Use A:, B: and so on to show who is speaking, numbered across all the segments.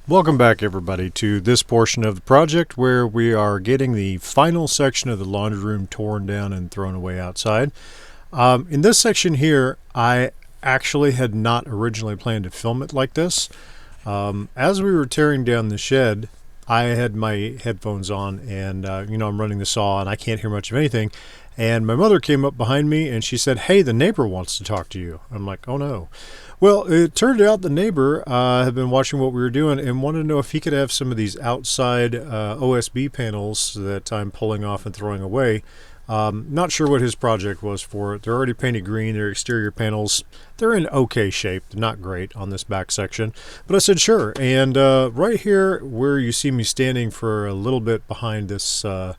A: Welcome back, everybody, to this portion of the project where we are getting the final section of the laundry room torn down and thrown away outside. In this section here, I actually had not originally planned to film it like this. As we were tearing down the shed, I had my headphones on and, I'm running the saw and I can't hear much of anything. And my mother came up behind me and she said, "Hey, the neighbor wants to talk to you." I'm like, "Oh no." Well, it turned out the neighbor had been watching what we were doing and wanted to know if he could have some of these outside OSB panels that I'm pulling off and throwing away. Not sure what his project was for it. They're already painted green. They're exterior panels. They're in okay shape, not great on this back section. But I said sure. And right here where you see me standing for a little bit behind this the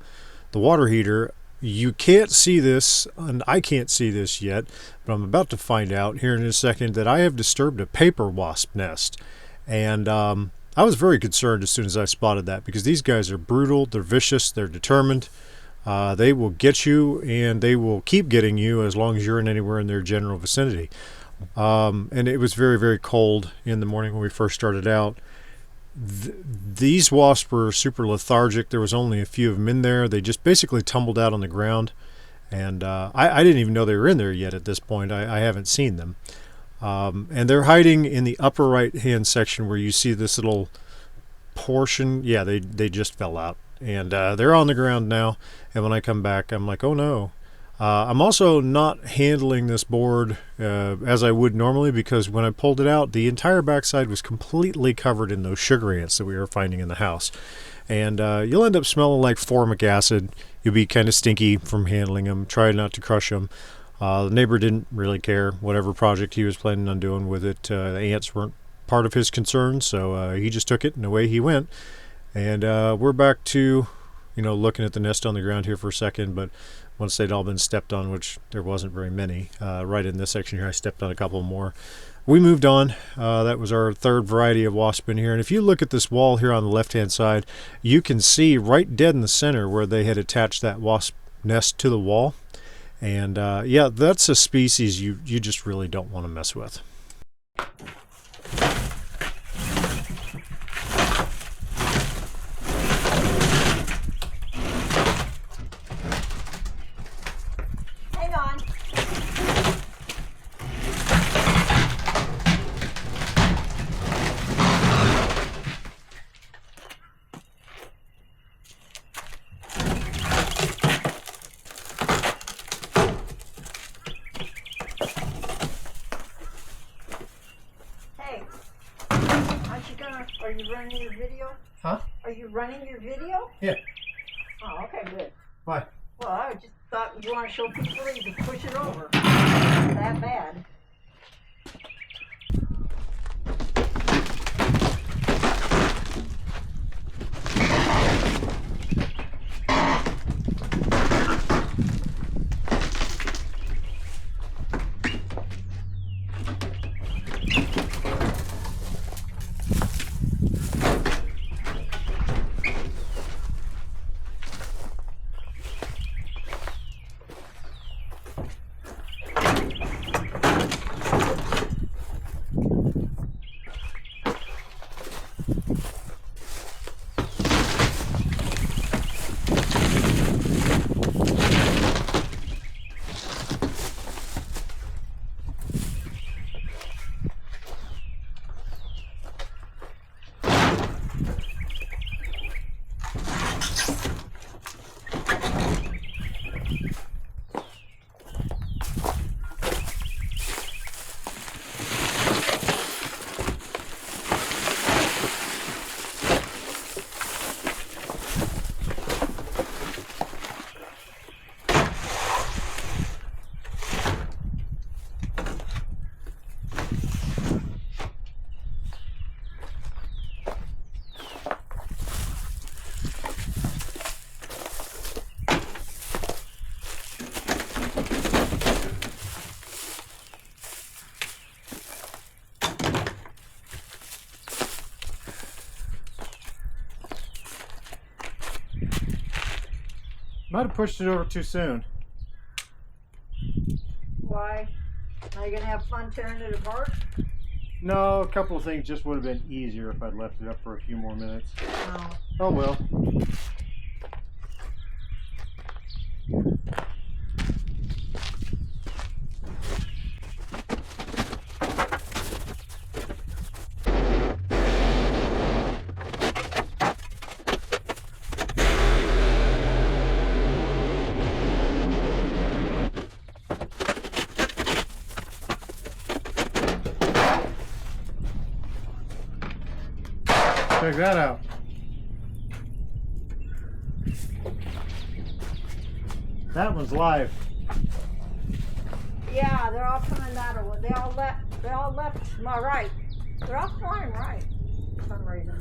A: water heater, you can't see this, and I can't see this yet, but I'm about to find out here in a second that I have disturbed a paper wasp nest. And I was very concerned as soon as I spotted that, because these guys are brutal, they're vicious, they're determined. They will get you, and they will keep getting you as long as you're in anywhere in their general vicinity. And it was very, very cold in the morning when we first started out. These wasps were super lethargic. There was only a few of them in there. They just basically tumbled out on the ground, and I didn't even know they were in there yet at this point. I haven't seen them. And they're hiding in the upper right hand section where you see this little portion. Yeah, they just fell out, and they're on the ground now. And when I come back, I'm like, oh no. I'm also not handling this board as I would normally, because when I pulled it out, the entire backside was completely covered in those sugar ants that we were finding in the house. And you'll end up smelling like formic acid. You'll be kind of stinky from handling them. Try not to crush them. The neighbor didn't really care whatever project he was planning on doing with it. The ants weren't part of his concern, so he just took it and away he went. And we're back to, looking at the nest on the ground here for a second, but once they'd all been stepped on, which there wasn't very many, right in this section here, I stepped on a couple more. We moved on. That was our third variety of wasp in here. And if you look at this wall here on the left-hand side, you can see right dead in the center where they had attached that wasp nest to the wall. And yeah, that's a species you just really don't want to mess with.
B: Are you running your video?
A: Huh?
B: Are you running your video?
A: Yeah.
B: Oh, okay, good.
A: Why?
B: Well, I just thought you want to show people that you can push it over. It's not that bad.
A: Might have pushed it over too soon.
B: Why? Are you going to have fun tearing it apart?
A: No, a couple of things just would have been easier if I'd left it up for a few more minutes.
B: Oh.
A: Oh well. Check that out. That one's live.
B: Yeah, they're all coming that way. They all left my right. They're all flying right for some reason.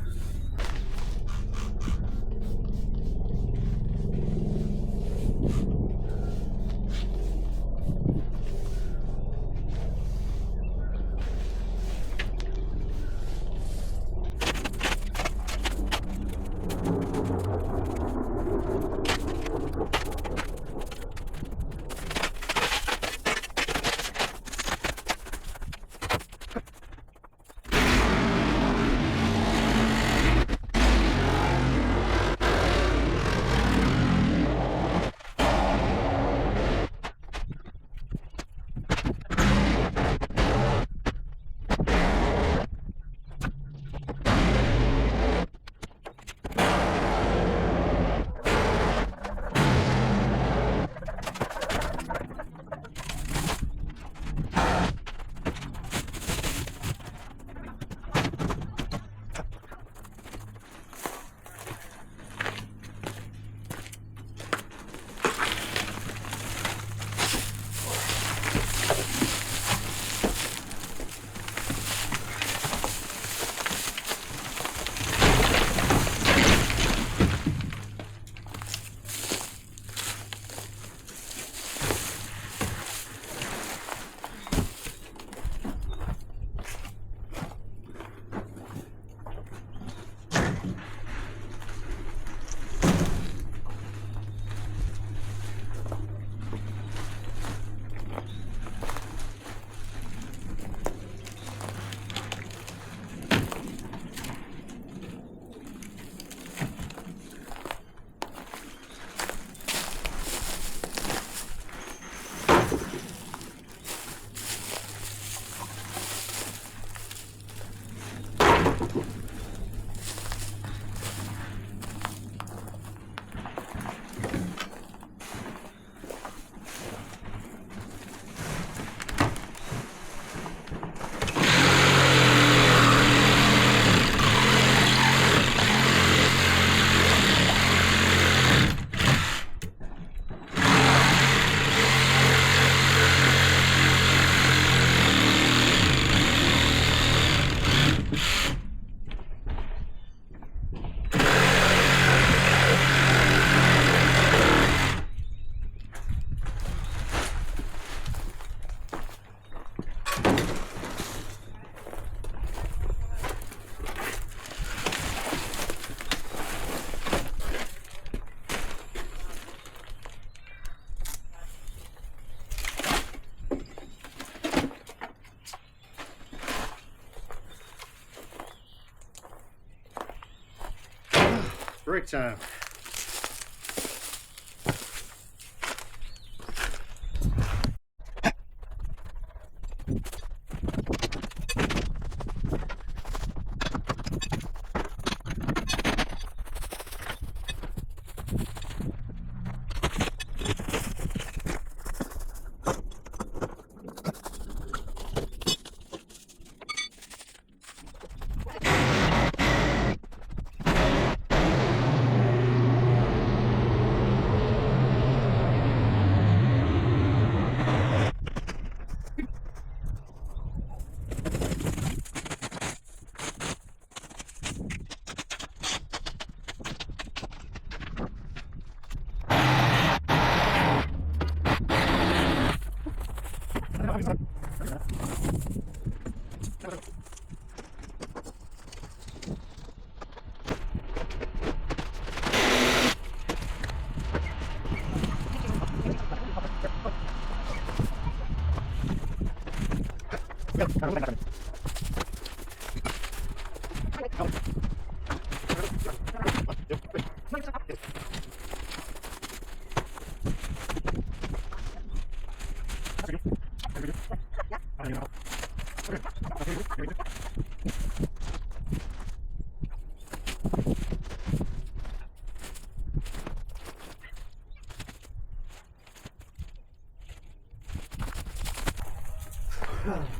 A: Break time.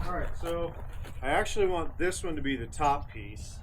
A: Alright, so I actually want this one to be the top piece.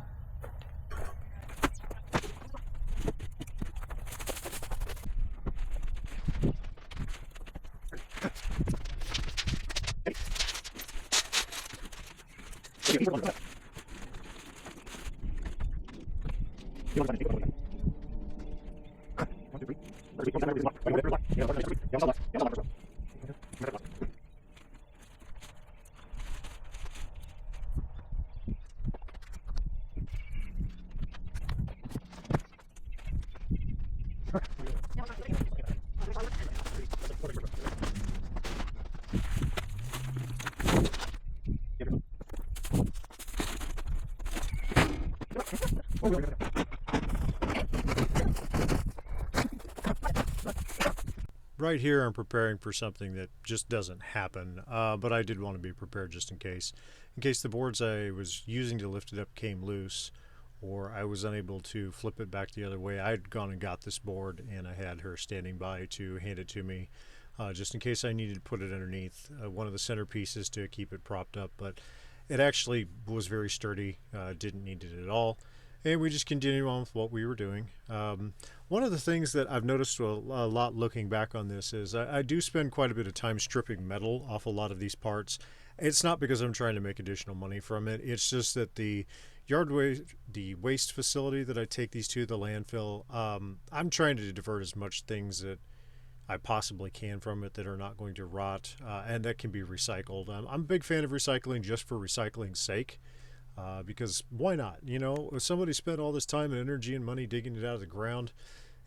A: Right here I'm preparing for something that just doesn't happen, but I did want to be prepared just in case the boards I was using to lift it up came loose, or I was unable to flip it back the other way. I'd gone and got this board and I had her standing by to hand it to me, just in case I needed to put it underneath one of the centerpieces to keep it propped up, but it actually was very sturdy, didn't need it at all. And we just continue on with what we were doing. One of the things that I've noticed a lot looking back on this is I do spend quite a bit of time stripping metal off a lot of these parts. It's not because I'm trying to make additional money from it. It's just that the the waste facility that I take these to, the landfill, I'm trying to divert as much things that I possibly can from it that are not going to rot and that can be recycled. I'm a big fan of recycling just for recycling's sake. Because why not? You know, if somebody spent all this time and energy and money digging it out of the ground,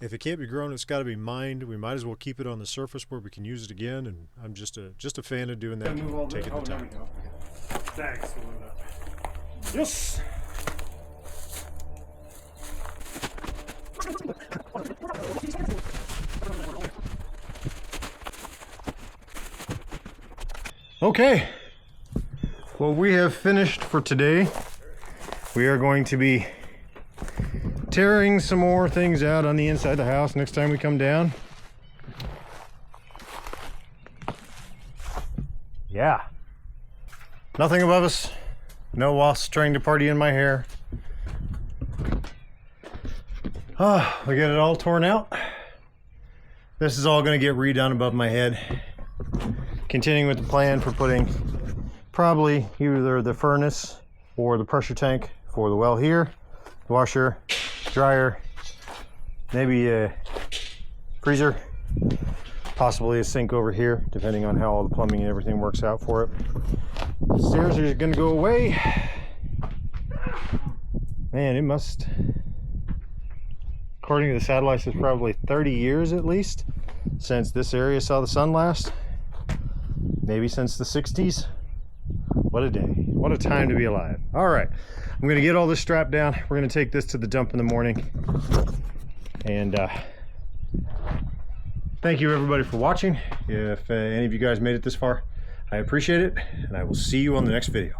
A: if it can't be grown, it's got to be mined. We might as well keep it on the surface where we can use it again. And I'm just a fan of doing that. Taking the time.
C: Thanks. Yes.
A: Okay. Well, we have finished for today. We are going to be tearing some more things out on the inside of the house next time we come down. Yeah. Nothing above us. No wasps trying to party in my hair. We got it all torn out. This is all going to get redone above my head. Continuing with the plan for putting probably either the furnace or the pressure tank for the well here, washer, dryer, maybe a freezer, possibly a sink over here, depending on how all the plumbing and everything works out for it. The stairs are gonna go away. Man, it must, according to the satellites, it's probably 30 years at least since this area saw the sun last. Maybe since the 60s. What a day. What a time to be alive. All right. I'm going to get all this strapped down. We're going to take this to the dump in the morning. And thank you everybody for watching. If any of you guys made it this far, I appreciate it. And I will see you on the next video.